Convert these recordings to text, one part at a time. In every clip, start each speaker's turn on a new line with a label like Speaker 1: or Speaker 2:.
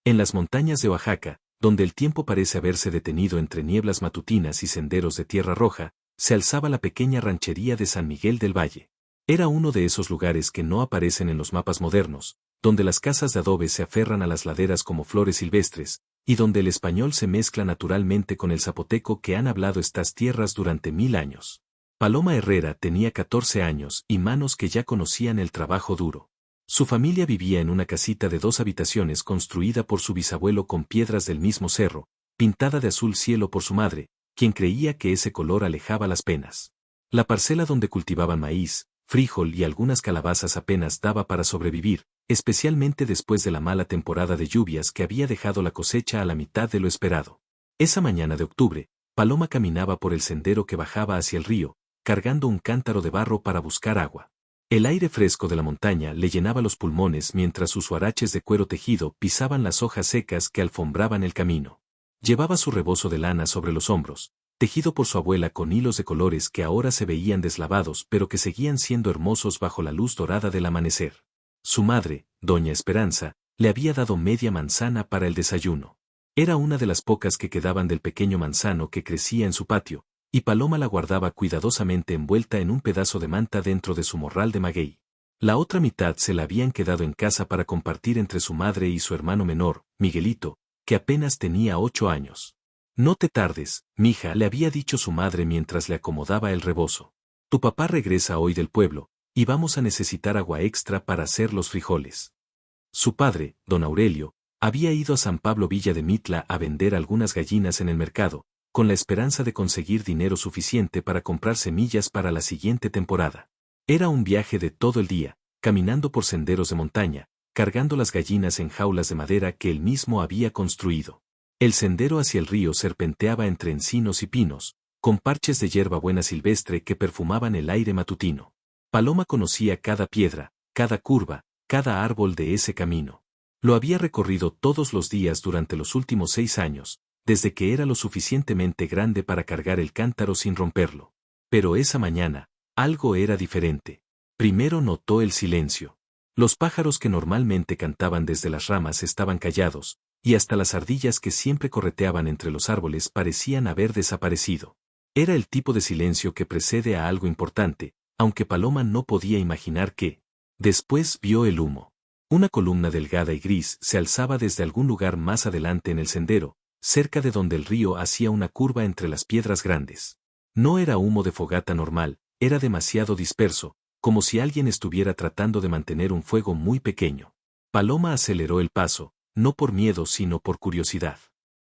Speaker 1: En las montañas de Oaxaca, donde el tiempo parece haberse detenido entre nieblas matutinas y senderos de tierra roja, se alzaba la pequeña ranchería de San Miguel del Valle. Era uno de esos lugares que no aparecen en los mapas modernos, donde las casas de adobe se aferran a las laderas como flores silvestres, y donde el español se mezcla naturalmente con el zapoteco que han hablado estas tierras durante 1000 años. Paloma Herrera tenía 14 años y manos que ya conocían el trabajo duro. Su familia vivía en una casita de 2 habitaciones construida por su bisabuelo con piedras del mismo cerro, pintada de azul cielo por su madre, quien creía que ese color alejaba las penas. La parcela donde cultivaban maíz, frijol y algunas calabazas apenas daba para sobrevivir, especialmente después de la mala temporada de lluvias que había dejado la cosecha a la mitad de lo esperado. Esa mañana de octubre, Paloma caminaba por el sendero que bajaba hacia el río, cargando un cántaro de barro para buscar agua. El aire fresco de la montaña le llenaba los pulmones mientras sus huaraches de cuero tejido pisaban las hojas secas que alfombraban el camino. Llevaba su rebozo de lana sobre los hombros, tejido por su abuela con hilos de colores que ahora se veían deslavados pero que seguían siendo hermosos bajo la luz dorada del amanecer. Su madre, doña Esperanza, le había dado media manzana para el desayuno. Era una de las pocas que quedaban del pequeño manzano que crecía en su patio, y Paloma la guardaba cuidadosamente envuelta en un pedazo de manta dentro de su morral de maguey. La otra mitad se la habían quedado en casa para compartir entre su madre y su hermano menor, Miguelito, que apenas tenía 8 años. No te tardes, mija, le había dicho su madre mientras le acomodaba el rebozo. Tu papá regresa hoy del pueblo, y vamos a necesitar agua extra para hacer los frijoles. Su padre, don Aurelio, había ido a San Pablo Villa de Mitla a vender algunas gallinas en el mercado, con la esperanza de conseguir dinero suficiente para comprar semillas para la siguiente temporada. Era un viaje de todo el día, caminando por senderos de montaña, cargando las gallinas en jaulas de madera que él mismo había construido. El sendero hacia el río serpenteaba entre encinos y pinos, con parches de hierbabuena silvestre que perfumaban el aire matutino. Paloma conocía cada piedra, cada curva, cada árbol de ese camino. Lo había recorrido todos los días durante los últimos 6 años, desde que era lo suficientemente grande para cargar el cántaro sin romperlo. Pero esa mañana, algo era diferente. Primero notó el silencio. Los pájaros que normalmente cantaban desde las ramas estaban callados, y hasta las ardillas que siempre correteaban entre los árboles parecían haber desaparecido. Era el tipo de silencio que precede a algo importante, aunque Paloma no podía imaginar qué. Después vio el humo. Una columna delgada y gris se alzaba desde algún lugar más adelante en el sendero, cerca de donde el río hacía una curva entre las piedras grandes. No era humo de fogata normal, era demasiado disperso, como si alguien estuviera tratando de mantener un fuego muy pequeño. Paloma aceleró el paso, no por miedo sino por curiosidad.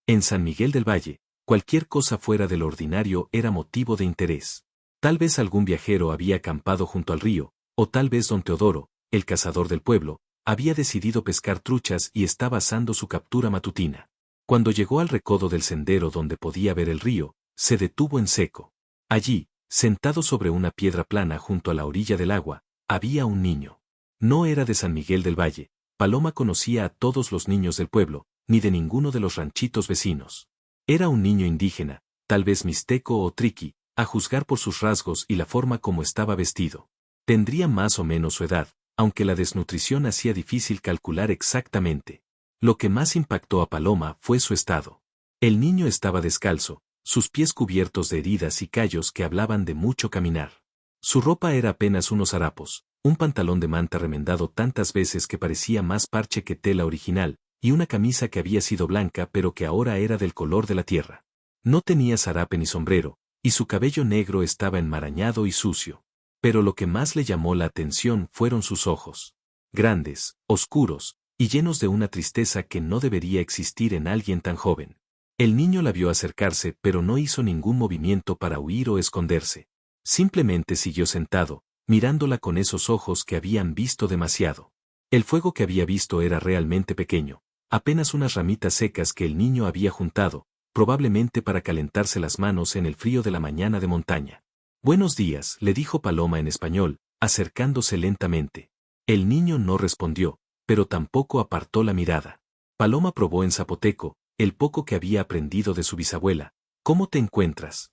Speaker 1: En San Miguel del Valle, cualquier cosa fuera de lo ordinario era motivo de interés. Tal vez algún viajero había acampado junto al río, o tal vez don Teodoro, el cazador del pueblo, había decidido pescar truchas y estaba asando su captura matutina. Cuando llegó al recodo del sendero donde podía ver el río, se detuvo en seco. Allí, sentado sobre una piedra plana junto a la orilla del agua, había un niño. No era de San Miguel del Valle. Paloma conocía a todos los niños del pueblo, ni de ninguno de los ranchitos vecinos. Era un niño indígena, tal vez mixteco o triqui, a juzgar por sus rasgos y la forma como estaba vestido. Tendría más o menos su edad, aunque la desnutrición hacía difícil calcular exactamente. Lo que más impactó a Paloma fue su estado. El niño estaba descalzo, sus pies cubiertos de heridas y callos que hablaban de mucho caminar. Su ropa era apenas unos harapos, un pantalón de manta remendado tantas veces que parecía más parche que tela original, y una camisa que había sido blanca pero que ahora era del color de la tierra. No tenía zarape ni sombrero, y su cabello negro estaba enmarañado y sucio. Pero lo que más le llamó la atención fueron sus ojos. Grandes, oscuros, y llenos de una tristeza que no debería existir en alguien tan joven. El niño la vio acercarse pero no hizo ningún movimiento para huir o esconderse. Simplemente siguió sentado, mirándola con esos ojos que habían visto demasiado. El fuego que había visto era realmente pequeño, apenas unas ramitas secas que el niño había juntado, probablemente para calentarse las manos en el frío de la mañana de montaña. Buenos días, le dijo Paloma en español, acercándose lentamente. El niño no respondió, pero tampoco apartó la mirada. Paloma probó en zapoteco, el poco que había aprendido de su bisabuela. ¿Cómo te encuentras?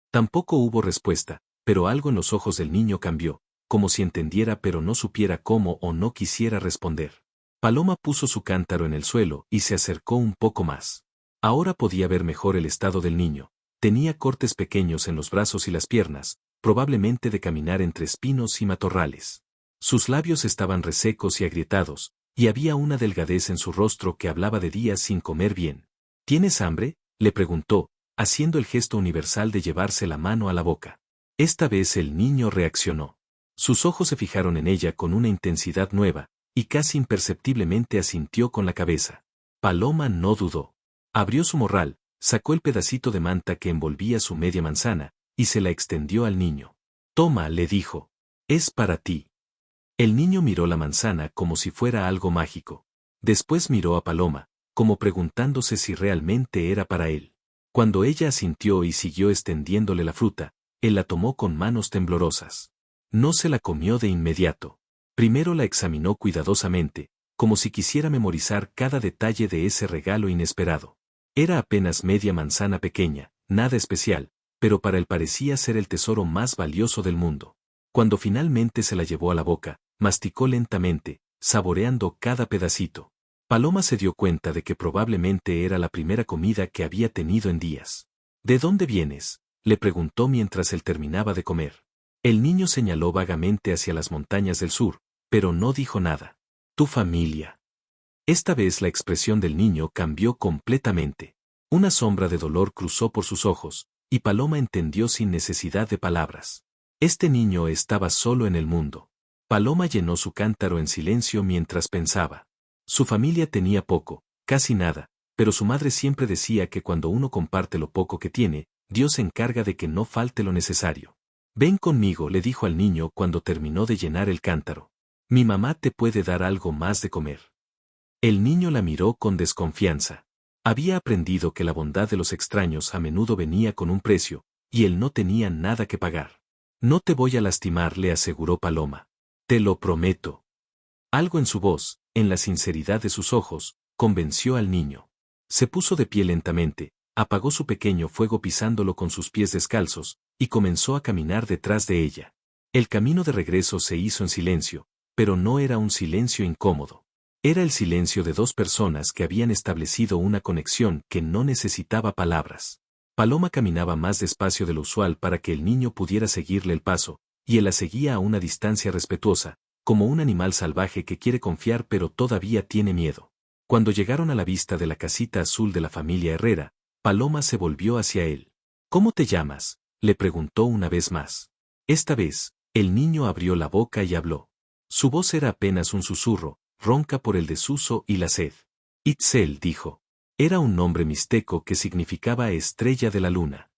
Speaker 1: Tampoco hubo respuesta, pero algo en los ojos del niño cambió, como si entendiera pero no supiera cómo o no quisiera responder. Paloma puso su cántaro en el suelo y se acercó un poco más. Ahora podía ver mejor el estado del niño. Tenía cortes pequeños en los brazos y las piernas, probablemente de caminar entre espinos y matorrales. Sus labios estaban resecos y agrietados, y había una delgadez en su rostro que hablaba de días sin comer bien. ¿Tienes hambre?, le preguntó, haciendo el gesto universal de llevarse la mano a la boca. Esta vez el niño reaccionó. Sus ojos se fijaron en ella con una intensidad nueva, y casi imperceptiblemente asintió con la cabeza. Paloma no dudó. Abrió su morral, sacó el pedacito de manta que envolvía su media manzana, y se la extendió al niño. Toma, le dijo. Es para ti. El niño miró la manzana como si fuera algo mágico. Después miró a Paloma, como preguntándose si realmente era para él. Cuando ella asintió y siguió extendiéndole la fruta, él la tomó con manos temblorosas. No se la comió de inmediato. Primero la examinó cuidadosamente, como si quisiera memorizar cada detalle de ese regalo inesperado. Era apenas media manzana pequeña, nada especial, pero para él parecía ser el tesoro más valioso del mundo. Cuando finalmente se la llevó a la boca, masticó lentamente, saboreando cada pedacito. Paloma se dio cuenta de que probablemente era la primera comida que había tenido en días. ¿De dónde vienes?, le preguntó mientras él terminaba de comer. El niño señaló vagamente hacia las montañas del sur, pero no dijo nada. Tu familia. Esta vez la expresión del niño cambió completamente. Una sombra de dolor cruzó por sus ojos, y Paloma entendió sin necesidad de palabras. Este niño estaba solo en el mundo. Paloma llenó su cántaro en silencio mientras pensaba. Su familia tenía poco, casi nada, pero su madre siempre decía que cuando uno comparte lo poco que tiene, Dios se encarga de que no falte lo necesario. Ven conmigo, le dijo al niño cuando terminó de llenar el cántaro. Mi mamá te puede dar algo más de comer. El niño la miró con desconfianza. Había aprendido que la bondad de los extraños a menudo venía con un precio, y él no tenía nada que pagar. No te voy a lastimar, le aseguró Paloma. Te lo prometo. Algo en su voz, en la sinceridad de sus ojos, convenció al niño. Se puso de pie lentamente, apagó su pequeño fuego pisándolo con sus pies descalzos, y comenzó a caminar detrás de ella. El camino de regreso se hizo en silencio, pero no era un silencio incómodo. Era el silencio de dos personas que habían establecido una conexión que no necesitaba palabras. Paloma caminaba más despacio de lo usual para que el niño pudiera seguirle el paso, y él la seguía a una distancia respetuosa, como un animal salvaje que quiere confiar pero todavía tiene miedo. Cuando llegaron a la vista de la casita azul de la familia Herrera, Paloma se volvió hacia él. ¿Cómo te llamas?, le preguntó una vez más. Esta vez, el niño abrió la boca y habló. Su voz era apenas un susurro, ronca por el desuso y la sed. Itzel, dijo. Era un nombre mixteco que significaba estrella de la luna.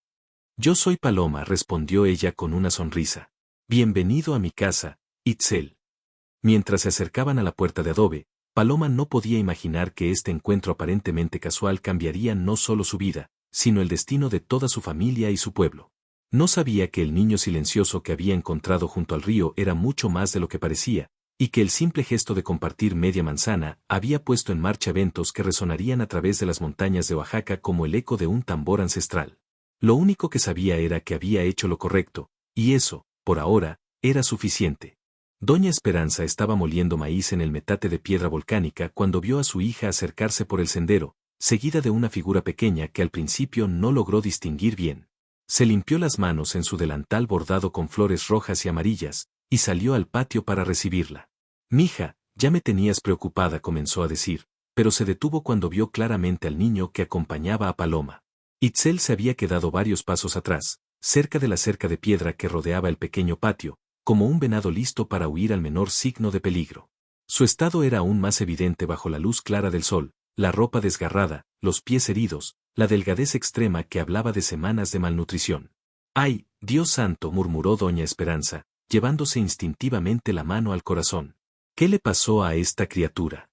Speaker 1: Yo soy Paloma, respondió ella con una sonrisa. Bienvenido a mi casa, Itzel. Mientras se acercaban a la puerta de adobe, Paloma no podía imaginar que este encuentro aparentemente casual cambiaría no solo su vida, sino el destino de toda su familia y su pueblo. No sabía que el niño silencioso que había encontrado junto al río era mucho más de lo que parecía, y que el simple gesto de compartir media manzana había puesto en marcha eventos que resonarían a través de las montañas de Oaxaca como el eco de un tambor ancestral. Lo único que sabía era que había hecho lo correcto, y eso, por ahora, era suficiente. Doña Esperanza estaba moliendo maíz en el metate de piedra volcánica cuando vio a su hija acercarse por el sendero, seguida de una figura pequeña que al principio no logró distinguir bien. Se limpió las manos en su delantal bordado con flores rojas y amarillas, y salió al patio para recibirla. Mija, ya me tenías preocupada, comenzó a decir, pero se detuvo cuando vio claramente al niño que acompañaba a Paloma. Itzel se había quedado varios pasos atrás, cerca de la cerca de piedra que rodeaba el pequeño patio, como un venado listo para huir al menor signo de peligro. Su estado era aún más evidente bajo la luz clara del sol, la ropa desgarrada, los pies heridos, la delgadez extrema que hablaba de semanas de malnutrición. ¡Ay, Dios santo!, murmuró doña Esperanza, llevándose instintivamente la mano al corazón. ¿Qué le pasó a esta criatura?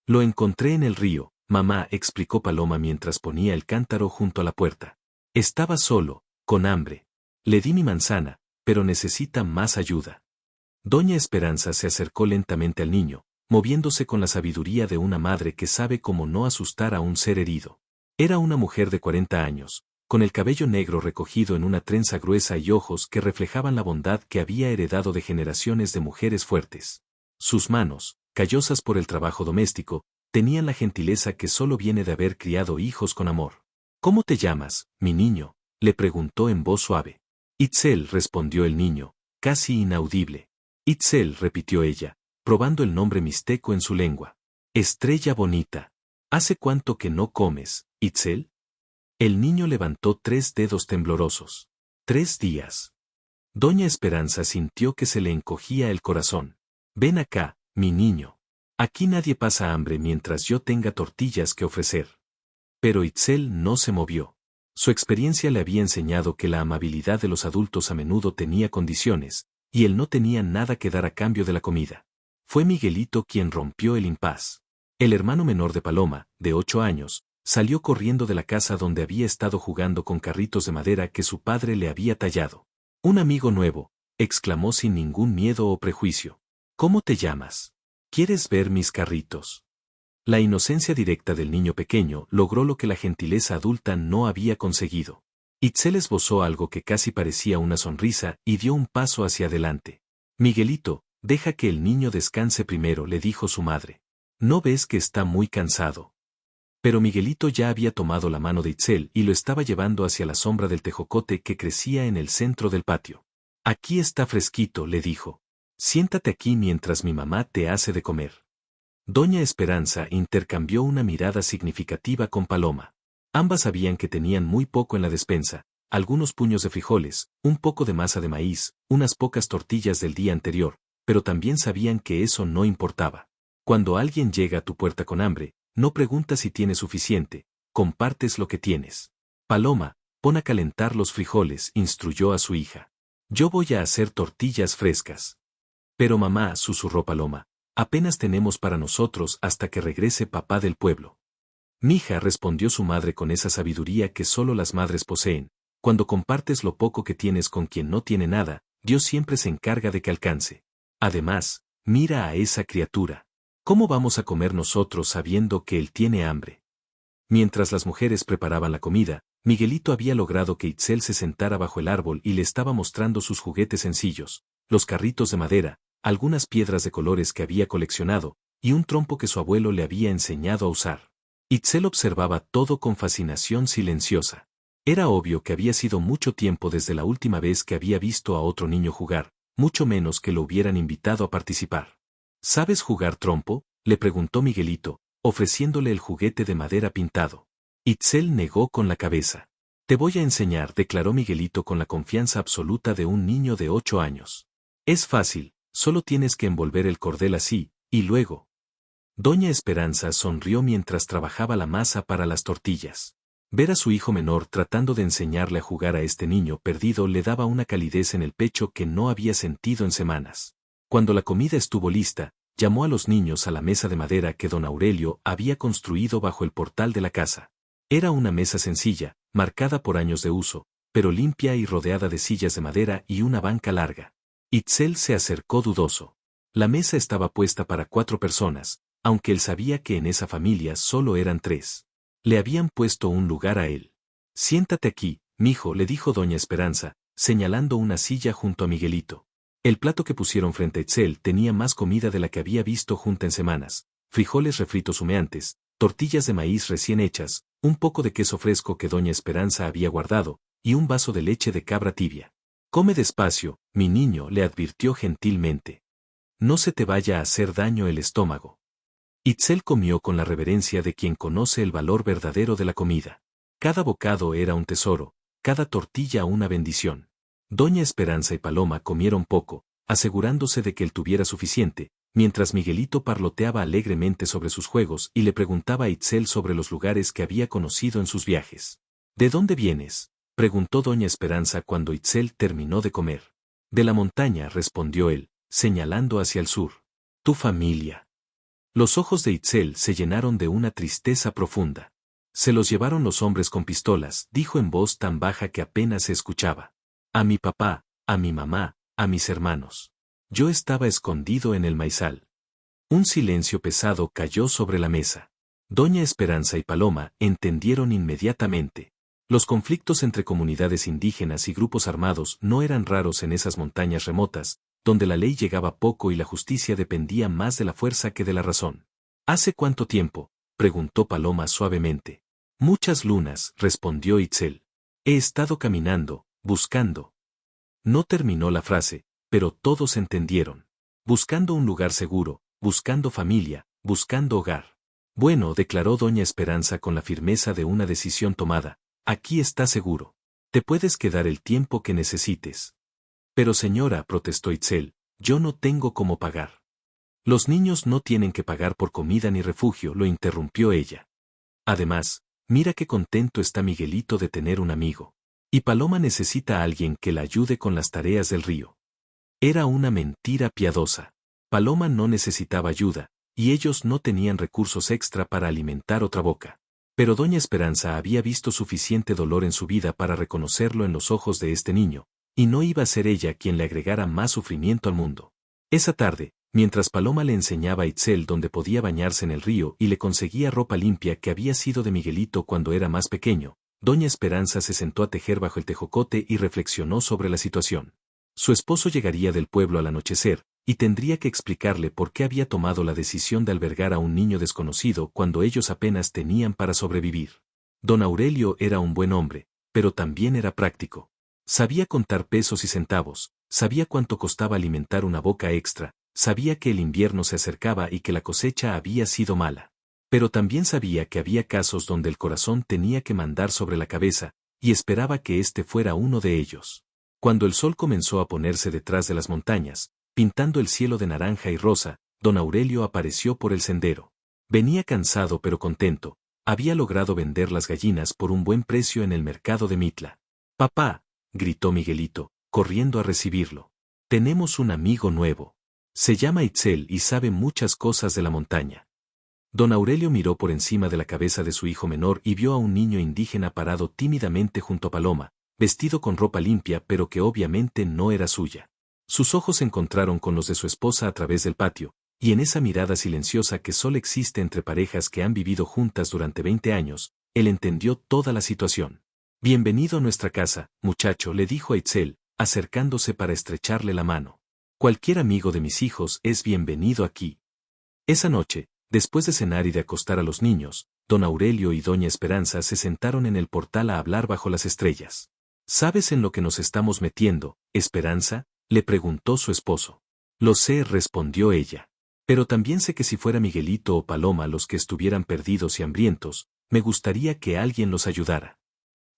Speaker 1: Lo encontré en el río, mamá, explicó Paloma mientras ponía el cántaro junto a la puerta. Estaba solo, con hambre. Le di mi manzana, pero necesita más ayuda. Doña Esperanza se acercó lentamente al niño, moviéndose con la sabiduría de una madre que sabe cómo no asustar a un ser herido. Era una mujer de 40 años, con el cabello negro recogido en una trenza gruesa y ojos que reflejaban la bondad que había heredado de generaciones de mujeres fuertes. Sus manos, callosas por el trabajo doméstico, tenían la gentileza que solo viene de haber criado hijos con amor. ¿Cómo te llamas, mi niño?, le preguntó en voz suave. Itzel, respondió el niño, casi inaudible. Itzel, repitió ella, probando el nombre mixteco en su lengua. Estrella bonita. ¿Hace cuánto que no comes, Itzel? El niño levantó 3 dedos temblorosos. 3 días. Doña Esperanza sintió que se le encogía el corazón. Ven acá, mi niño. Aquí nadie pasa hambre mientras yo tenga tortillas que ofrecer. Pero Itzel no se movió. Su experiencia le había enseñado que la amabilidad de los adultos a menudo tenía condiciones, y él no tenía nada que dar a cambio de la comida. Fue Miguelito quien rompió el impas. El hermano menor de Paloma, de 8 años, salió corriendo de la casa donde había estado jugando con carritos de madera que su padre le había tallado. «Un amigo nuevo», exclamó sin ningún miedo o prejuicio. «¿Cómo te llamas? ¿Quieres ver mis carritos?». La inocencia directa del niño pequeño logró lo que la gentileza adulta no había conseguido. Itzel esbozó algo que casi parecía una sonrisa y dio un paso hacia adelante. «Miguelito, deja que el niño descanse primero», le dijo su madre. «¿No ves que está muy cansado?». Pero Miguelito ya había tomado la mano de Itzel y lo estaba llevando hacia la sombra del tejocote que crecía en el centro del patio. «Aquí está fresquito», le dijo. «Siéntate aquí mientras mi mamá te hace de comer». Doña Esperanza intercambió una mirada significativa con Paloma. Ambas sabían que tenían muy poco en la despensa, algunos puños de frijoles, un poco de masa de maíz, unas pocas tortillas del día anterior, pero también sabían que eso no importaba. Cuando alguien llega a tu puerta con hambre, no preguntas si tienes suficiente, compartes lo que tienes. «Paloma, pon a calentar los frijoles», instruyó a su hija. «Yo voy a hacer tortillas frescas». «Pero mamá», susurró Paloma, «apenas tenemos para nosotros hasta que regrese papá del pueblo». «Mija», respondió su madre con esa sabiduría que solo las madres poseen, «cuando compartes lo poco que tienes con quien no tiene nada, Dios siempre se encarga de que alcance. Además, mira a esa criatura. ¿Cómo vamos a comer nosotros sabiendo que él tiene hambre?». Mientras las mujeres preparaban la comida, Miguelito había logrado que Itzel se sentara bajo el árbol y le estaba mostrando sus juguetes sencillos, los carritos de madera, algunas piedras de colores que había coleccionado, y un trompo que su abuelo le había enseñado a usar. Itzel observaba todo con fascinación silenciosa. Era obvio que había sido mucho tiempo desde la última vez que había visto a otro niño jugar, mucho menos que lo hubieran invitado a participar. «¿Sabes jugar trompo?», le preguntó Miguelito, ofreciéndole el juguete de madera pintado. Itzel negó con la cabeza. «Te voy a enseñar», declaró Miguelito con la confianza absoluta de un niño de 8 años. «Es fácil, solo tienes que envolver el cordel así, y luego». Doña Esperanza sonrió mientras trabajaba la masa para las tortillas. Ver a su hijo menor tratando de enseñarle a jugar a este niño perdido le daba una calidez en el pecho que no había sentido en semanas. Cuando la comida estuvo lista, llamó a los niños a la mesa de madera que don Aurelio había construido bajo el portal de la casa. Era una mesa sencilla, marcada por años de uso, pero limpia y rodeada de sillas de madera y una banca larga. Itzel se acercó dudoso. La mesa estaba puesta para 4 personas, aunque él sabía que en esa familia solo eran 3. Le habían puesto un lugar a él. «Siéntate aquí, mijo», le dijo doña Esperanza, señalando una silla junto a Miguelito. El plato que pusieron frente a Itzel tenía más comida de la que había visto junta en semanas: frijoles refritos humeantes, tortillas de maíz recién hechas, un poco de queso fresco que doña Esperanza había guardado, y un vaso de leche de cabra tibia. «Come despacio, mi niño», le advirtió gentilmente. «No se te vaya a hacer daño el estómago». Itzel comió con la reverencia de quien conoce el valor verdadero de la comida. Cada bocado era un tesoro, cada tortilla una bendición. Doña Esperanza y Paloma comieron poco, asegurándose de que él tuviera suficiente, mientras Miguelito parloteaba alegremente sobre sus juegos y le preguntaba a Itzel sobre los lugares que había conocido en sus viajes. «¿De dónde vienes?», preguntó doña Esperanza cuando Itzel terminó de comer. «De la montaña», respondió él, señalando hacia el sur. «¿Tu familia?». Los ojos de Itzel se llenaron de una tristeza profunda. «Se los llevaron los hombres con pistolas», dijo en voz tan baja que apenas se escuchaba. «A mi papá, a mi mamá, a mis hermanos. Yo estaba escondido en el maizal». Un silencio pesado cayó sobre la mesa. Doña Esperanza y Paloma entendieron inmediatamente. Los conflictos entre comunidades indígenas y grupos armados no eran raros en esas montañas remotas, donde la ley llegaba poco y la justicia dependía más de la fuerza que de la razón. ¿Hace cuánto tiempo?, preguntó Paloma suavemente. Muchas lunas, respondió Itzel. He estado caminando, buscando. No terminó la frase, pero todos entendieron. Buscando un lugar seguro, buscando familia, buscando hogar. Bueno, declaró doña Esperanza con la firmeza de una decisión tomada, aquí está seguro. Te puedes quedar el tiempo que necesites. Pero señora, protestó Itzel, yo no tengo cómo pagar. Los niños no tienen que pagar por comida ni refugio, lo interrumpió ella. Además, mira qué contento está Miguelito de tener un amigo. Y Paloma necesita a alguien que la ayude con las tareas del río. Era una mentira piadosa. Paloma no necesitaba ayuda, y ellos no tenían recursos extra para alimentar otra boca. Pero doña Esperanza había visto suficiente dolor en su vida para reconocerlo en los ojos de este niño, y no iba a ser ella quien le agregara más sufrimiento al mundo. Esa tarde, mientras Paloma le enseñaba a Itzel dónde podía bañarse en el río y le conseguía ropa limpia que había sido de Miguelito cuando era más pequeño, doña Esperanza se sentó a tejer bajo el tejocote y reflexionó sobre la situación. Su esposo llegaría del pueblo al anochecer, y tendría que explicarle por qué había tomado la decisión de albergar a un niño desconocido cuando ellos apenas tenían para sobrevivir. Don Aurelio era un buen hombre, pero también era práctico. Sabía contar pesos y centavos, sabía cuánto costaba alimentar una boca extra, sabía que el invierno se acercaba y que la cosecha había sido mala. Pero también sabía que había casos donde el corazón tenía que mandar sobre la cabeza, y esperaba que este fuera uno de ellos. Cuando el sol comenzó a ponerse detrás de las montañas, pintando el cielo de naranja y rosa, don Aurelio apareció por el sendero. Venía cansado pero contento, había logrado vender las gallinas por un buen precio en el mercado de Mitla. «Papá», gritó Miguelito, corriendo a recibirlo. «Tenemos un amigo nuevo. Se llama Itzel y sabe muchas cosas de la montaña». Don Aurelio miró por encima de la cabeza de su hijo menor y vio a un niño indígena parado tímidamente junto a Paloma, vestido con ropa limpia pero que obviamente no era suya. Sus ojos se encontraron con los de su esposa a través del patio, y en esa mirada silenciosa que solo existe entre parejas que han vivido juntas durante 20 años, él entendió toda la situación. «Bienvenido a nuestra casa, muchacho», le dijo a Itzel, acercándose para estrecharle la mano. «Cualquier amigo de mis hijos es bienvenido aquí». Esa noche, después de cenar y de acostar a los niños, don Aurelio y doña Esperanza se sentaron en el portal a hablar bajo las estrellas. «¿Sabes en lo que nos estamos metiendo, Esperanza?», le preguntó su esposo. «Lo sé», respondió ella. «Pero también sé que si fuera Miguelito o Paloma los que estuvieran perdidos y hambrientos, me gustaría que alguien los ayudara».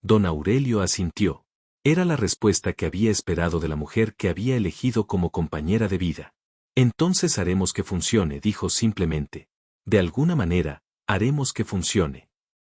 Speaker 1: Don Aurelio asintió. Era la respuesta que había esperado de la mujer que había elegido como compañera de vida. «Entonces haremos que funcione», dijo simplemente. «De alguna manera, haremos que funcione».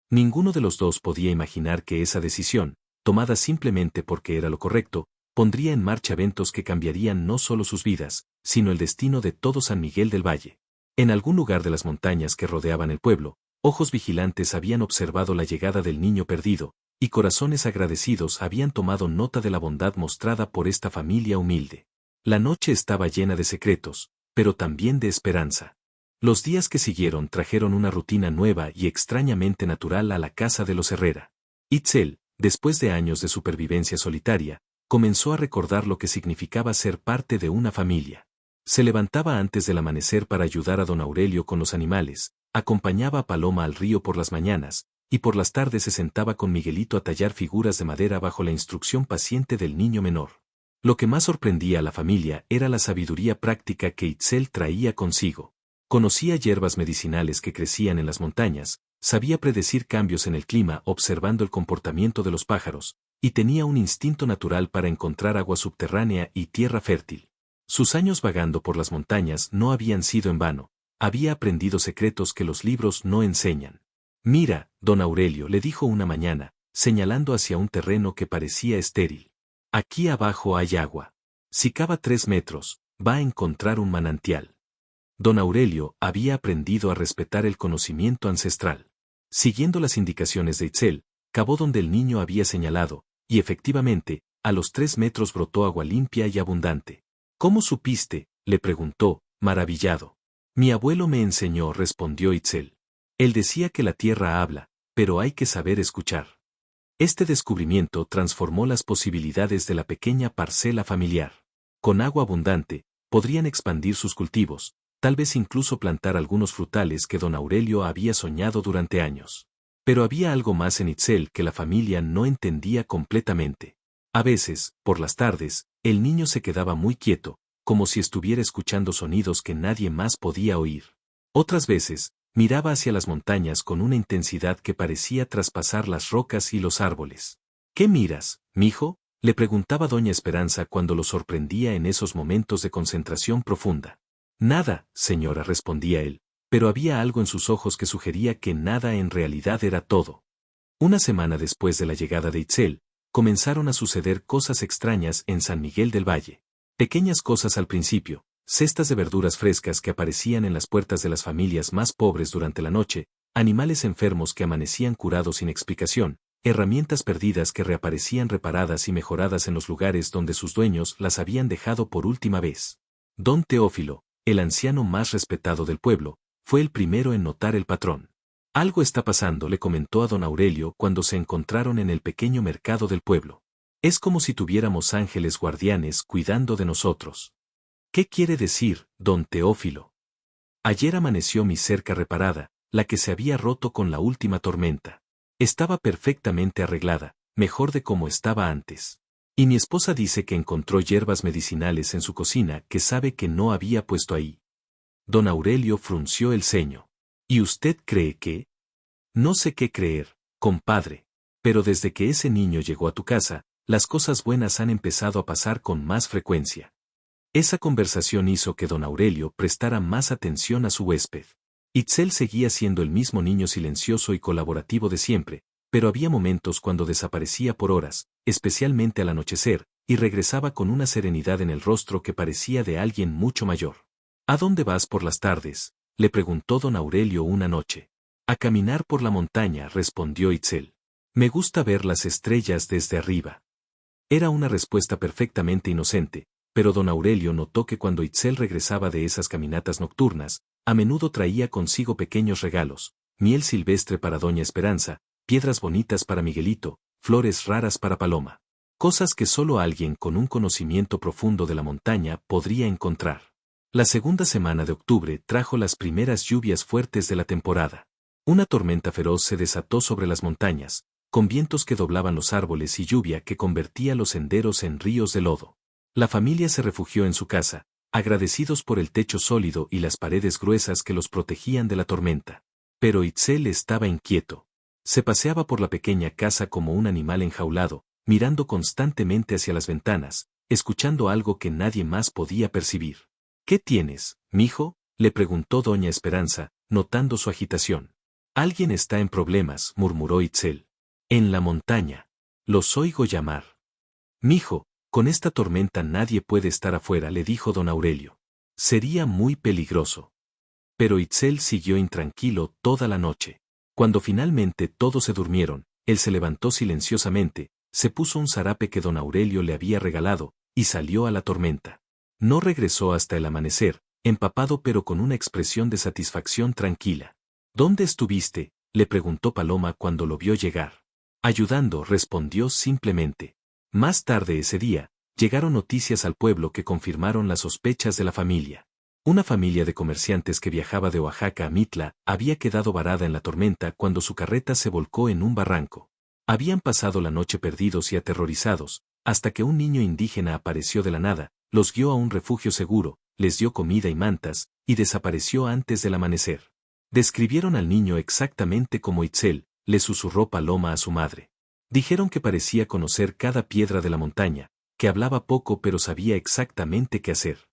Speaker 1: Ninguno de los dos podía imaginar que esa decisión, tomada simplemente porque era lo correcto, pondría en marcha eventos que cambiarían no solo sus vidas, sino el destino de todo San Miguel del Valle. En algún lugar de las montañas que rodeaban el pueblo, ojos vigilantes habían observado la llegada del niño perdido, y corazones agradecidos habían tomado nota de la bondad mostrada por esta familia humilde. La noche estaba llena de secretos, pero también de esperanza. Los días que siguieron trajeron una rutina nueva y extrañamente natural a la casa de los Herrera. Itzel, después de años de supervivencia solitaria, comenzó a recordar lo que significaba ser parte de una familia. Se levantaba antes del amanecer para ayudar a don Aurelio con los animales, acompañaba a Paloma al río por las mañanas, y por las tardes se sentaba con Miguelito a tallar figuras de madera bajo la instrucción paciente del niño menor. Lo que más sorprendía a la familia era la sabiduría práctica que Itzel traía consigo. Conocía hierbas medicinales que crecían en las montañas, sabía predecir cambios en el clima observando el comportamiento de los pájaros, y tenía un instinto natural para encontrar agua subterránea y tierra fértil. Sus años vagando por las montañas no habían sido en vano, había aprendido secretos que los libros no enseñan. «Mira, don Aurelio», le dijo una mañana, señalando hacia un terreno que parecía estéril. «Aquí abajo hay agua. Si cava 3 metros, va a encontrar un manantial». Don Aurelio había aprendido a respetar el conocimiento ancestral. Siguiendo las indicaciones de Itzel, cavó donde el niño había señalado, y efectivamente, a los 3 metros brotó agua limpia y abundante. «¿Cómo supiste?», le preguntó, maravillado. «Mi abuelo me enseñó», respondió Itzel. «Él decía que la tierra habla, pero hay que saber escuchar». Este descubrimiento transformó las posibilidades de la pequeña parcela familiar. con agua abundante, podrían expandir sus cultivos, tal vez incluso plantar algunos frutales que don Aurelio había soñado durante años. Pero había algo más en Itzel que la familia no entendía completamente. A veces, por las tardes, el niño se quedaba muy quieto, como si estuviera escuchando sonidos que nadie más podía oír. Otras veces, miraba hacia las montañas con una intensidad que parecía traspasar las rocas y los árboles. ¿Qué miras, mijo?, le preguntaba doña Esperanza cuando lo sorprendía en esos momentos de concentración profunda. Nada, señora, respondía él, pero había algo en sus ojos que sugería que nada en realidad era todo. Una semana después de la llegada de Itzel, comenzaron a suceder cosas extrañas en San Miguel del Valle. Pequeñas cosas al principio, cestas de verduras frescas que aparecían en las puertas de las familias más pobres durante la noche, animales enfermos que amanecían curados sin explicación, herramientas perdidas que reaparecían reparadas y mejoradas en los lugares donde sus dueños las habían dejado por última vez. Don Teófilo, el anciano más respetado del pueblo, fue el primero en notar el patrón. Algo está pasando, le comentó a don Aurelio cuando se encontraron en el pequeño mercado del pueblo. Es como si tuviéramos ángeles guardianes cuidando de nosotros. ¿Qué quiere decir, don Teófilo? Ayer amaneció mi cerca reparada, la que se había roto con la última tormenta. Estaba perfectamente arreglada, mejor de como estaba antes. Y mi esposa dice que encontró hierbas medicinales en su cocina que sabe que no había puesto ahí. Don Aurelio frunció el ceño. ¿Y usted cree que? No sé qué creer, compadre. Pero desde que ese niño llegó a tu casa, las cosas buenas han empezado a pasar con más frecuencia. Esa conversación hizo que don Aurelio prestara más atención a su huésped. Itzel seguía siendo el mismo niño silencioso y colaborativo de siempre, pero había momentos cuando desaparecía por horas, especialmente al anochecer, y regresaba con una serenidad en el rostro que parecía de alguien mucho mayor. ¿A dónde vas por las tardes?, le preguntó don Aurelio una noche. A caminar por la montaña, respondió Itzel. Me gusta ver las estrellas desde arriba. Era una respuesta perfectamente inocente, pero don Aurelio notó que cuando Itzel regresaba de esas caminatas nocturnas, a menudo traía consigo pequeños regalos, miel silvestre para doña Esperanza, piedras bonitas para Miguelito, flores raras para Paloma. Cosas que solo alguien con un conocimiento profundo de la montaña podría encontrar. La segunda semana de octubre trajo las primeras lluvias fuertes de la temporada. Una tormenta feroz se desató sobre las montañas, con vientos que doblaban los árboles y lluvia que convertía los senderos en ríos de lodo. La familia se refugió en su casa, agradecidos por el techo sólido y las paredes gruesas que los protegían de la tormenta. Pero Itzel estaba inquieto. Se paseaba por la pequeña casa como un animal enjaulado, mirando constantemente hacia las ventanas, escuchando algo que nadie más podía percibir. ¿Qué tienes, mijo?, le preguntó doña Esperanza, notando su agitación. Alguien está en problemas, murmuró Itzel. En la montaña. Los oigo llamar. Mijo, con esta tormenta nadie puede estar afuera, le dijo don Aurelio. Sería muy peligroso. Pero Itzel siguió intranquilo toda la noche. Cuando finalmente todos se durmieron, él se levantó silenciosamente, se puso un zarape que don Aurelio le había regalado, y salió a la tormenta. No regresó hasta el amanecer, empapado pero con una expresión de satisfacción tranquila. ¿Dónde estuviste?, le preguntó Paloma cuando lo vio llegar. Ayudando, respondió simplemente. Más tarde ese día, llegaron noticias al pueblo que confirmaron las sospechas de la familia. Una familia de comerciantes que viajaba de Oaxaca a Mitla había quedado varada en la tormenta cuando su carreta se volcó en un barranco. Habían pasado la noche perdidos y aterrorizados, hasta que un niño indígena apareció de la nada, los guió a un refugio seguro, les dio comida y mantas, y desapareció antes del amanecer. Describieron al niño exactamente como Itzel, le susurró Paloma a su madre. Dijeron que parecía conocer cada piedra de la montaña, que hablaba poco pero sabía exactamente qué hacer.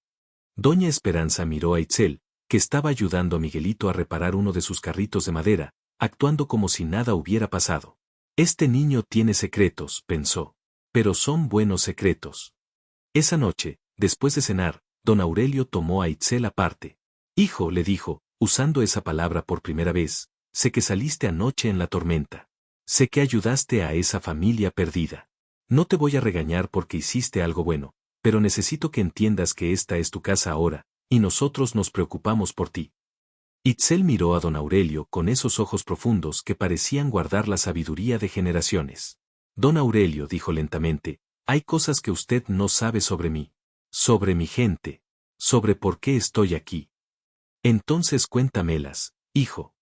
Speaker 1: Doña Esperanza miró a Itzel, que estaba ayudando a Miguelito a reparar uno de sus carritos de madera, actuando como si nada hubiera pasado. Este niño tiene secretos, pensó. Pero son buenos secretos. Esa noche, después de cenar, don Aurelio tomó a Itzel aparte. Hijo, le dijo, usando esa palabra por primera vez, sé que saliste anoche en la tormenta. Sé que ayudaste a esa familia perdida. No te voy a regañar porque hiciste algo bueno, pero necesito que entiendas que esta es tu casa ahora, y nosotros nos preocupamos por ti. Itzel miró a don Aurelio con esos ojos profundos que parecían guardar la sabiduría de generaciones. Don Aurelio, dijo lentamente, hay cosas que usted no sabe sobre mí. sobre mi gente, sobre por qué estoy aquí. Entonces cuéntamelas, hijo.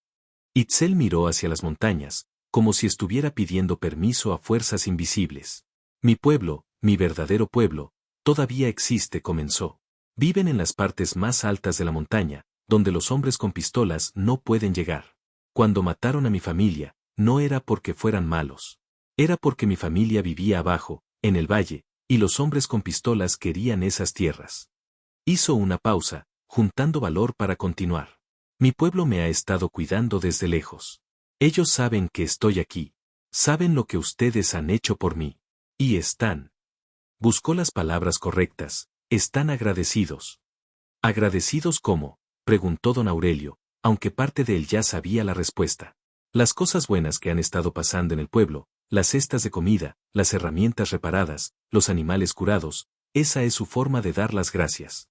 Speaker 1: Itzel miró hacia las montañas, como si estuviera pidiendo permiso a fuerzas invisibles. Mi pueblo, mi verdadero pueblo, todavía existe, comenzó. Viven en las partes más altas de la montaña, donde los hombres con pistolas no pueden llegar. Cuando mataron a mi familia, no era porque fueran malos. Era porque mi familia vivía abajo, en el valle, y los hombres con pistolas querían esas tierras. Hizo una pausa, juntando valor para continuar. Mi pueblo me ha estado cuidando desde lejos. Ellos saben que estoy aquí. Saben lo que ustedes han hecho por mí. Y están. Buscó las palabras correctas. Están agradecidos. ¿Agradecidos cómo?, preguntó don Aurelio, aunque parte de él ya sabía la respuesta. Las cosas buenas que han estado pasando en el pueblo, las cestas de comida, las herramientas reparadas, los animales curados, esa es su forma de dar las gracias.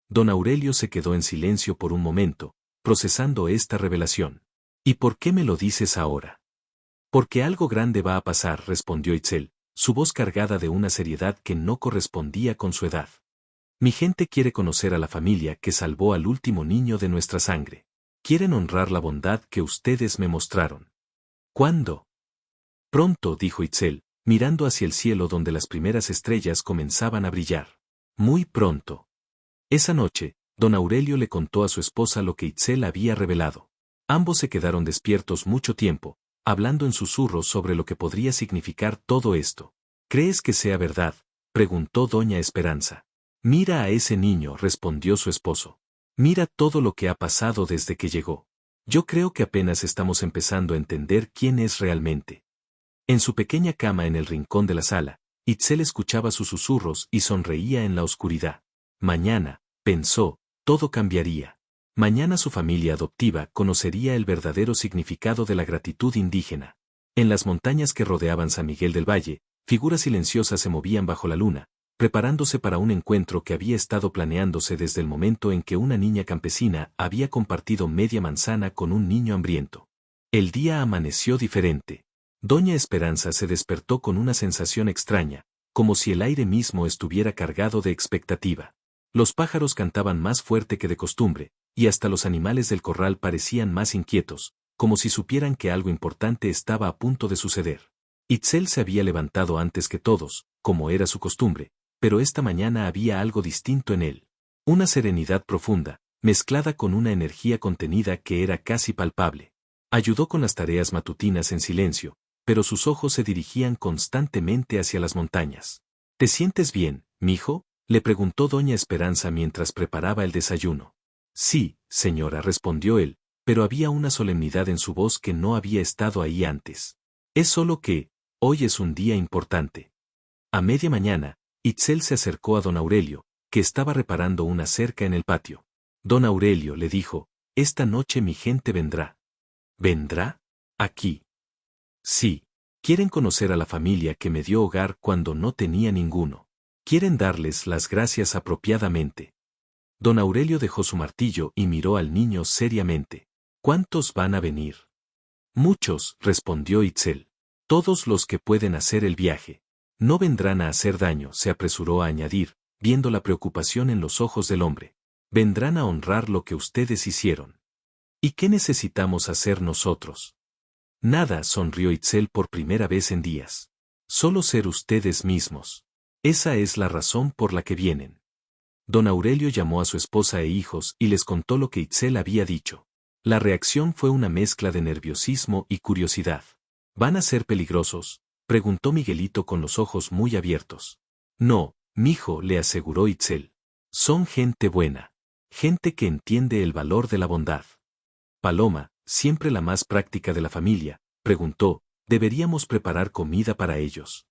Speaker 1: Don Aurelio se quedó en silencio por un momento, procesando esta revelación. ¿Y por qué me lo dices ahora? Porque algo grande va a pasar, respondió Itzel, su voz cargada de una seriedad que no correspondía con su edad. Mi gente quiere conocer a la familia que salvó al último niño de nuestra sangre. Quieren honrar la bondad que ustedes me mostraron. ¿Cuándo? Pronto, dijo Itzel, mirando hacia el cielo donde las primeras estrellas comenzaban a brillar. Muy pronto. Esa noche, don Aurelio le contó a su esposa lo que Itzel había revelado. Ambos se quedaron despiertos mucho tiempo, hablando en susurros sobre lo que podría significar todo esto. ¿Crees que sea verdad?, preguntó doña Esperanza. Mira a ese niño, respondió su esposo. Mira todo lo que ha pasado desde que llegó. Yo creo que apenas estamos empezando a entender quién es realmente. En su pequeña cama en el rincón de la sala, Itzel escuchaba sus susurros y sonreía en la oscuridad. Mañana, pensó, todo cambiaría. Mañana su familia adoptiva conocería el verdadero significado de la gratitud indígena. En las montañas que rodeaban San Miguel del Valle, figuras silenciosas se movían bajo la luna, preparándose para un encuentro que había estado planeándose desde el momento en que una niña campesina había compartido media manzana con un niño hambriento. El día amaneció diferente. Doña Esperanza se despertó con una sensación extraña, como si el aire mismo estuviera cargado de expectativa. Los pájaros cantaban más fuerte que de costumbre, y hasta los animales del corral parecían más inquietos, como si supieran que algo importante estaba a punto de suceder. Itzel se había levantado antes que todos, como era su costumbre, pero esta mañana había algo distinto en él. Una serenidad profunda, mezclada con una energía contenida que era casi palpable. Ayudó con las tareas matutinas en silencio, pero sus ojos se dirigían constantemente hacia las montañas. ¿Te sientes bien, mijo?, le preguntó doña Esperanza mientras preparaba el desayuno. Sí, señora, respondió él, pero había una solemnidad en su voz que no había estado ahí antes. Es solo que, hoy es un día importante. A media mañana, Itzel se acercó a don Aurelio, que estaba reparando una cerca en el patio. Don Aurelio, le dijo, esta noche mi gente vendrá. ¿Vendrá? ¿Aquí? Sí. Quieren conocer a la familia que me dio hogar cuando no tenía ninguno. Quieren darles las gracias apropiadamente. Don Aurelio dejó su martillo y miró al niño seriamente. ¿Cuántos van a venir? Muchos, respondió Itzel. Todos los que pueden hacer el viaje. No vendrán a hacer daño, se apresuró a añadir, viendo la preocupación en los ojos del hombre. Vendrán a honrar lo que ustedes hicieron. ¿Y qué necesitamos hacer nosotros? Nada, sonrió Itzel por primera vez en días. Solo ser ustedes mismos. Esa es la razón por la que vienen. Don Aurelio llamó a su esposa e hijos y les contó lo que Itzel había dicho. La reacción fue una mezcla de nerviosismo y curiosidad. ¿Van a ser peligrosos?, preguntó Miguelito con los ojos muy abiertos. No, mijo, le aseguró Itzel. Son gente buena. Gente que entiende el valor de la bondad. Paloma, siempre la más práctica de la familia, preguntó, ¿deberíamos preparar comida para ellos?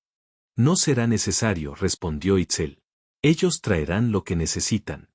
Speaker 1: No será necesario, respondió Itzel. Ellos traerán lo que necesitan.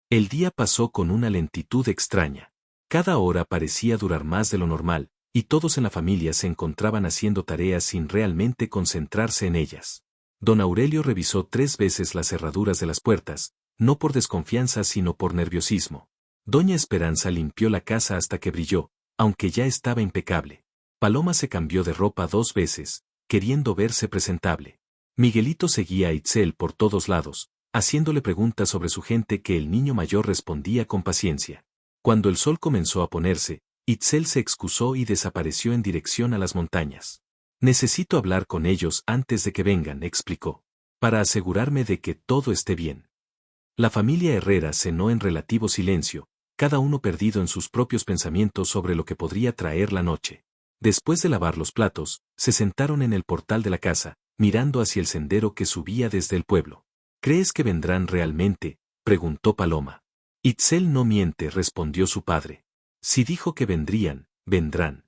Speaker 1: El día pasó con una lentitud extraña. Cada hora parecía durar más de lo normal, y todos en la familia se encontraban haciendo tareas sin realmente concentrarse en ellas. Don Aurelio revisó 3 veces las cerraduras de las puertas, no por desconfianza sino por nerviosismo. Doña Esperanza limpió la casa hasta que brilló, aunque ya estaba impecable. Paloma se cambió de ropa 2 veces, queriendo verse presentable. Miguelito seguía a Itzel por todos lados, haciéndole preguntas sobre su gente que el niño mayor respondía con paciencia. Cuando el sol comenzó a ponerse, Itzel se excusó y desapareció en dirección a las montañas. Necesito hablar con ellos antes de que vengan, explicó, para asegurarme de que todo esté bien. La familia Herrera cenó en relativo silencio, cada uno perdido en sus propios pensamientos sobre lo que podría traer la noche. Después de lavar los platos, se sentaron en el portal de la casa, mirando hacia el sendero que subía desde el pueblo. ¿Crees que vendrán realmente?, preguntó Paloma. Itzel no miente, respondió su padre. Si dijo que vendrían, vendrán.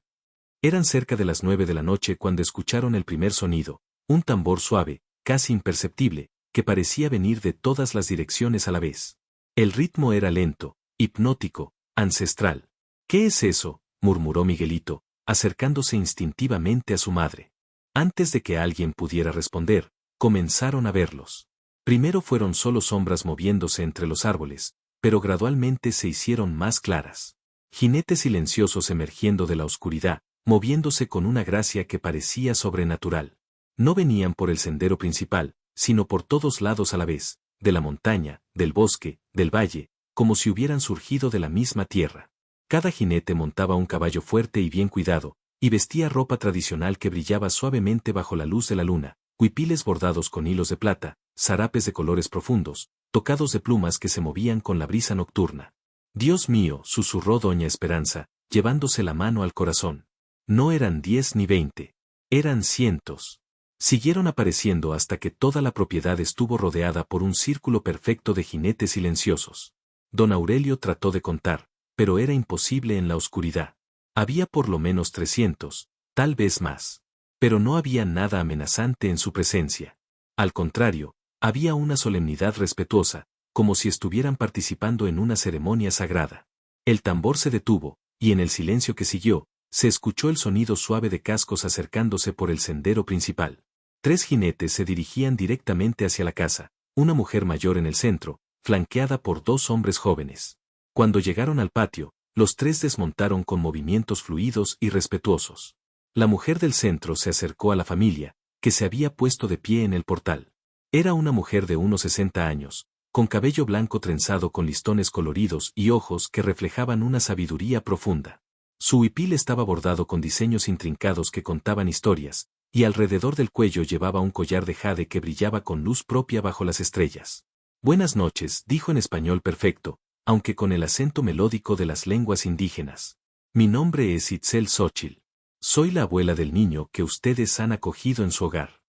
Speaker 1: Eran cerca de las 9 de la noche cuando escucharon el primer sonido, un tambor suave, casi imperceptible, que parecía venir de todas las direcciones a la vez. El ritmo era lento, hipnótico, ancestral. ¿Qué es eso?, murmuró Miguelito, acercándose instintivamente a su madre. Antes de que alguien pudiera responder, comenzaron a verlos. Primero fueron solo sombras moviéndose entre los árboles, pero gradualmente se hicieron más claras. Jinetes silenciosos emergiendo de la oscuridad, moviéndose con una gracia que parecía sobrenatural. No venían por el sendero principal, sino por todos lados a la vez, de la montaña, del bosque, del valle, como si hubieran surgido de la misma tierra. Cada jinete montaba un caballo fuerte y bien cuidado, y vestía ropa tradicional que brillaba suavemente bajo la luz de la luna, huipiles bordados con hilos de plata, zarapes de colores profundos, tocados de plumas que se movían con la brisa nocturna. Dios mío, susurró doña Esperanza, llevándose la mano al corazón. No eran 10 ni 20, eran cientos. Siguieron apareciendo hasta que toda la propiedad estuvo rodeada por un círculo perfecto de jinetes silenciosos. Don Aurelio trató de contar, pero era imposible en la oscuridad. Había por lo menos 300, tal vez más. Pero no había nada amenazante en su presencia. Al contrario, había una solemnidad respetuosa, como si estuvieran participando en una ceremonia sagrada. El tambor se detuvo, y en el silencio que siguió, se escuchó el sonido suave de cascos acercándose por el sendero principal. 3 jinetes se dirigían directamente hacia la casa, una mujer mayor en el centro, flanqueada por 2 hombres jóvenes. Cuando llegaron al patio, los 3 desmontaron con movimientos fluidos y respetuosos. La mujer del centro se acercó a la familia, que se había puesto de pie en el portal. Era una mujer de unos 60 años, con cabello blanco trenzado con listones coloridos y ojos que reflejaban una sabiduría profunda. Su huipil estaba bordado con diseños intrincados que contaban historias, y alrededor del cuello llevaba un collar de jade que brillaba con luz propia bajo las estrellas. Buenas noches, dijo en español perfecto, aunque con el acento melódico de las lenguas indígenas. Mi nombre es Itzel Xochitl. Soy la abuela del niño que ustedes han acogido en su hogar.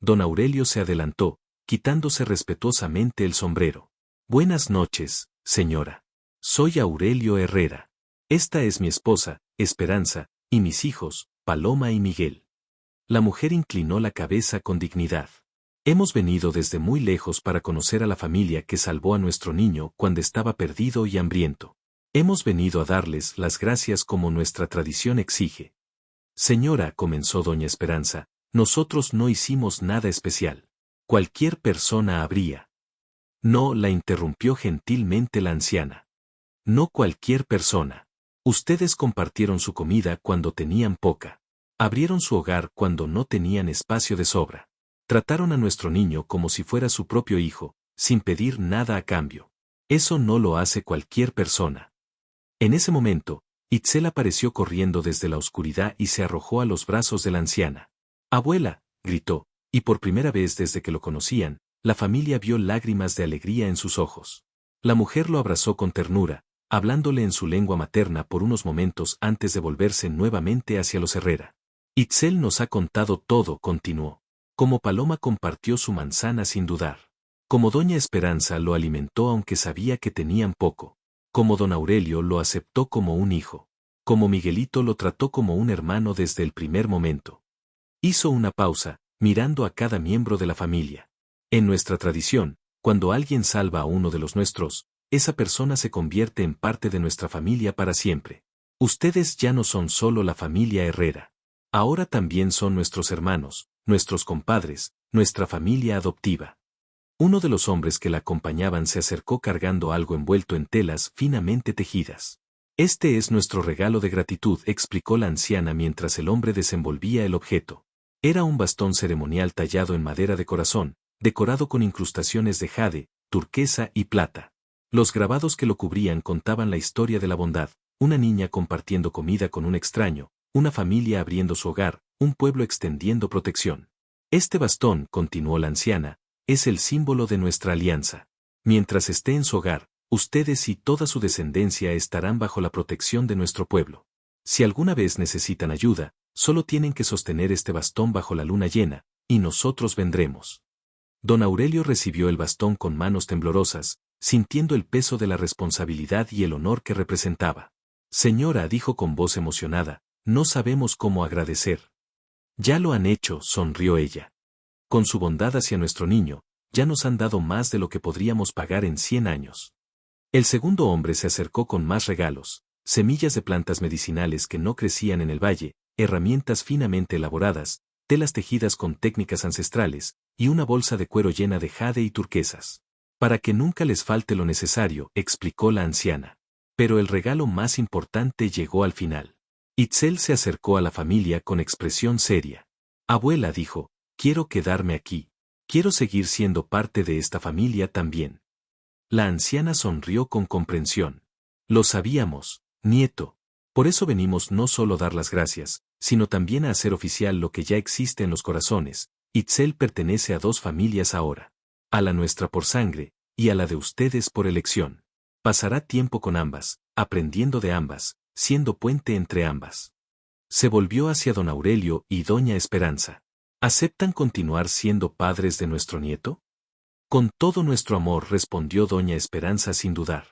Speaker 1: Don Aurelio se adelantó, quitándose respetuosamente el sombrero. Buenas noches, señora. Soy Aurelio Herrera. Esta es mi esposa, Esperanza, y mis hijos, Paloma y Miguel. La mujer inclinó la cabeza con dignidad. Hemos venido desde muy lejos para conocer a la familia que salvó a nuestro niño cuando estaba perdido y hambriento. Hemos venido a darles las gracias como nuestra tradición exige. Señora, comenzó doña Esperanza, nosotros no hicimos nada especial. Cualquier persona habría. No, la interrumpió gentilmente la anciana. No cualquier persona. Ustedes compartieron su comida cuando tenían poca. Abrieron su hogar cuando no tenían espacio de sobra. Trataron a nuestro niño como si fuera su propio hijo, sin pedir nada a cambio. Eso no lo hace cualquier persona. En ese momento, Itzel apareció corriendo desde la oscuridad y se arrojó a los brazos de la anciana. Abuela, gritó, y por primera vez desde que lo conocían, la familia vio lágrimas de alegría en sus ojos. La mujer lo abrazó con ternura, hablándole en su lengua materna por unos momentos antes de volverse nuevamente hacia los Herrera. Itzel nos ha contado todo, continuó. Como Paloma compartió su manzana sin dudar. Como doña Esperanza lo alimentó aunque sabía que tenían poco. Como don Aurelio lo aceptó como un hijo. Como Miguelito lo trató como un hermano desde el primer momento. Hizo una pausa, mirando a cada miembro de la familia. En nuestra tradición, cuando alguien salva a uno de los nuestros, esa persona se convierte en parte de nuestra familia para siempre. Ustedes ya no son solo la familia Herrera. Ahora también son nuestros hermanos, nuestros compadres, nuestra familia adoptiva. Uno de los hombres que la acompañaban se acercó cargando algo envuelto en telas finamente tejidas. Este es nuestro regalo de gratitud, explicó la anciana mientras el hombre desenvolvía el objeto. Era un bastón ceremonial tallado en madera de corazón, decorado con incrustaciones de jade, turquesa y plata. Los grabados que lo cubrían contaban la historia de la bondad, una niña compartiendo comida con un extraño, una familia abriendo su hogar, un pueblo extendiendo protección. Este bastón, continuó la anciana, es el símbolo de nuestra alianza. Mientras esté en su hogar, ustedes y toda su descendencia estarán bajo la protección de nuestro pueblo. Si alguna vez necesitan ayuda, solo tienen que sostener este bastón bajo la luna llena, y nosotros vendremos. Don Aurelio recibió el bastón con manos temblorosas, sintiendo el peso de la responsabilidad y el honor que representaba. Señora, dijo con voz emocionada, no sabemos cómo agradecer. Ya lo han hecho, sonrió ella. Con su bondad hacia nuestro niño, ya nos han dado más de lo que podríamos pagar en 100 años. El segundo hombre se acercó con más regalos, semillas de plantas medicinales que no crecían en el valle, herramientas finamente elaboradas, telas tejidas con técnicas ancestrales, y una bolsa de cuero llena de jade y turquesas. Para que nunca les falte lo necesario, explicó la anciana. Pero el regalo más importante llegó al final. Itzel se acercó a la familia con expresión seria. Abuela, dijo, quiero quedarme aquí. Quiero seguir siendo parte de esta familia también. La anciana sonrió con comprensión. Lo sabíamos, nieto. Por eso venimos no solo a dar las gracias, sino también a hacer oficial lo que ya existe en los corazones. Itzel pertenece a dos familias ahora. A la nuestra por sangre, y a la de ustedes por elección. Pasará tiempo con ambas, aprendiendo de ambas, siendo puente entre ambas. Se volvió hacia don Aurelio y doña Esperanza. ¿Aceptan continuar siendo padres de nuestro nieto? Con todo nuestro amor, respondió doña Esperanza sin dudar.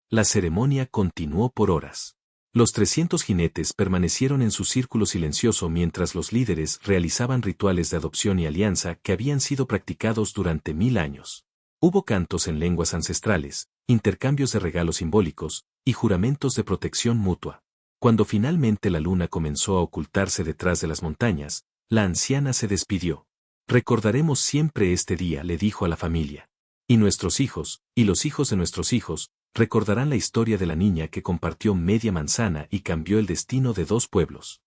Speaker 1: La ceremonia continuó por horas. Los 300 jinetes permanecieron en su círculo silencioso mientras los líderes realizaban rituales de adopción y alianza que habían sido practicados durante 1000 años. Hubo cantos en lenguas ancestrales, intercambios de regalos simbólicos, y juramentos de protección mutua. Cuando finalmente la luna comenzó a ocultarse detrás de las montañas, la anciana se despidió. Recordaremos siempre este día, le dijo a la familia. Y nuestros hijos, y los hijos de nuestros hijos, recordarán la historia de la niña que compartió media manzana y cambió el destino de dos pueblos.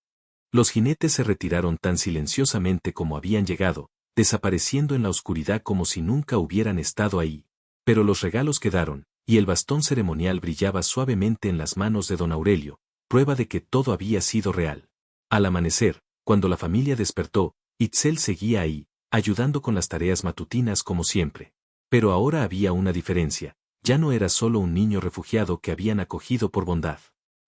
Speaker 1: Los jinetes se retiraron tan silenciosamente como habían llegado, desapareciendo en la oscuridad como si nunca hubieran estado ahí. Pero los regalos quedaron, y el bastón ceremonial brillaba suavemente en las manos de don Aurelio, prueba de que todo había sido real. Al amanecer, cuando la familia despertó, Itzel seguía ahí, ayudando con las tareas matutinas como siempre. Pero ahora había una diferencia, ya no era solo un niño refugiado que habían acogido por bondad.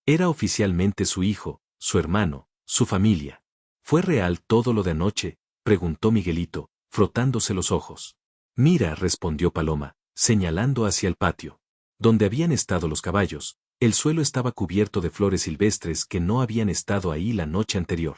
Speaker 1: Era oficialmente su hijo, su hermano, su familia. ¿Fue real todo lo de anoche?, preguntó Miguelito, frotándose los ojos. Mira, respondió Paloma, señalando hacia el patio. Donde habían estado los caballos, el suelo estaba cubierto de flores silvestres que no habían estado ahí la noche anterior.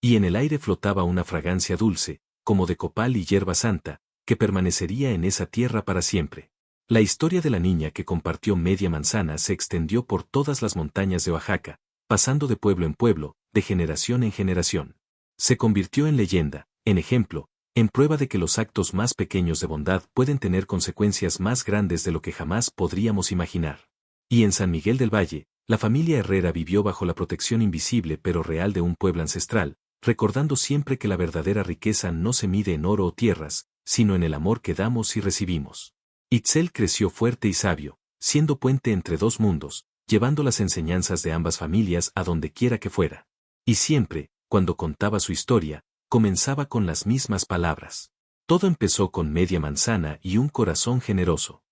Speaker 1: Y en el aire flotaba una fragancia dulce, como de copal y hierba santa, que permanecería en esa tierra para siempre. La historia de la niña que compartió media manzana se extendió por todas las montañas de Oaxaca, pasando de pueblo en pueblo, de generación en generación. Se convirtió en leyenda, en ejemplo, en prueba de que los actos más pequeños de bondad pueden tener consecuencias más grandes de lo que jamás podríamos imaginar. Y en San Miguel del Valle, la familia Herrera vivió bajo la protección invisible pero real de un pueblo ancestral, recordando siempre que la verdadera riqueza no se mide en oro o tierras, sino en el amor que damos y recibimos. Itzel creció fuerte y sabio, siendo puente entre dos mundos, llevando las enseñanzas de ambas familias a donde quiera que fuera. Y siempre, cuando contaba su historia, comenzaba con las mismas palabras. Todo empezó con media manzana y un corazón generoso.